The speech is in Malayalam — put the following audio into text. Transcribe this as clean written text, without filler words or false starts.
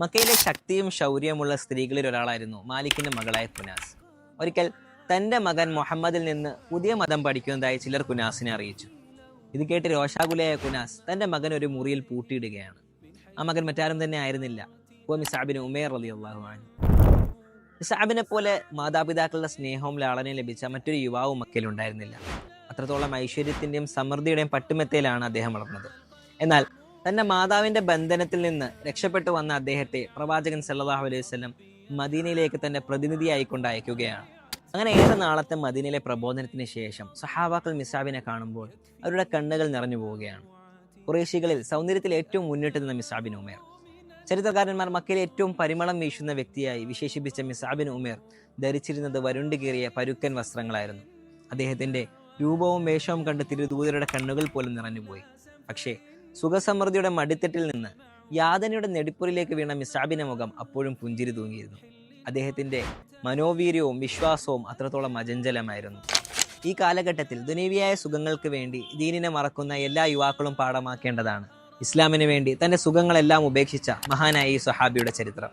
മക്കയിലെ ശക്തിയും ശൗര്യമുള്ള സ്ത്രീകളിൽ ഒരാളായിരുന്നു മാലിക്കിന്റെ മകളായ കുനാസ്. ഒരിക്കൽ തന്റെ മകൻ മുഹമ്മദിൽ നിന്ന് പുതിയ മതം പഠിക്കുന്നതായി ചിലർ കുനാസിനെ അറിയിച്ചു. ഇത് കേട്ട് രോഷാകുലയായ കുനാസ് തന്റെ മകൻ ഒരു മുറിയിൽ പൂട്ടിയിടുകയാണ്. ആ മകൻ മറ്റാരും തന്നെ ആയിരുന്നില്ല, മിസ്അബ് ഉമൈർ റളിയല്ലാഹു അൻഹു. മിസ്അബിനെ പോലെ മാതാപിതാക്കളുടെ സ്നേഹവും ലാളനയും ലഭിച്ച മറ്റൊരു യുവാവും മക്കയിൽ ഉണ്ടായിരുന്നില്ല. അത്രത്തോളം ഐശ്വര്യത്തിന്റെയും സമൃദ്ധിയുടെയും പട്ടുമെത്തയിലാണ് അദ്ദേഹം വളർന്നത്. എന്നാൽ തന്റെ മാതാവിന്റെ ബന്ധനത്തിൽ നിന്ന് രക്ഷപ്പെട്ടു വന്ന അദ്ദേഹത്തെ പ്രവാചകൻ സല്ലല്ലാഹു അലൈഹി വസല്ലം മദീനയിലേക്ക് തന്റെ പ്രതിനിധിയായിക്കൊണ്ട് അയക്കുകയാണ്. അങ്ങനെ ഏറെ നാളത്തെ മദീനയിലെ പ്രബോധനത്തിന് ശേഷം സഹാബാക്കൾ മിസ്അബിനെ കാണുമ്പോൾ അവരുടെ കണ്ണുകൾ നിറഞ്ഞു പോവുകയാണ്. ഖുറൈശികളിൽ സൗന്ദര്യത്തിൽ ഏറ്റവും മുന്നിട്ട് നിന്ന മിസ്അബ് ബിൻ ഉമൈർ. ചരിത്രകാരന്മാർ മക്കയിലെ ഏറ്റവും പരിമളം വീശുന്ന വ്യക്തിയായി വിശേഷിപ്പിച്ച മിസ്അബ് ബിൻ ഉമൈർ ധരിച്ചിരുന്നത് വരുണ്ട് കീറിയ പരുക്കൻ വസ്ത്രങ്ങളായിരുന്നു. അദ്ദേഹത്തിന്റെ രൂപവും വേഷവും കണ്ട് തിരുദൂതരുടെ കണ്ണുകൾ പോലും നിറഞ്ഞുപോയി. പക്ഷേ സുഖസമൃദ്ധിയുടെ മടിത്തട്ടിൽ നിന്ന് യാതനയുടെ നെടിപ്പുറിലേക്ക് വീണ മിസ്അബിന്റെ മുഖം അപ്പോഴും പുഞ്ചിരി തൂങ്ങിയിരുന്നു. അദ്ദേഹത്തിന്റെ മനോവീര്യവും വിശ്വാസവും അത്രത്തോളം അചഞ്ചലമായിരുന്നു. ഈ കാലഘട്ടത്തിൽ ദുനീവിയായ സുഖങ്ങൾക്ക് വേണ്ടി ദീനിനെ മറക്കുന്ന എല്ലാ യുവാക്കളും പാഠമാക്കേണ്ടതാണ് ഇസ്ലാമിന് വേണ്ടി തന്റെ സുഖങ്ങളെല്ലാം ഉപേക്ഷിച്ച മഹാനായ ഈ സ്വഹാബിയുടെ ചരിത്രം.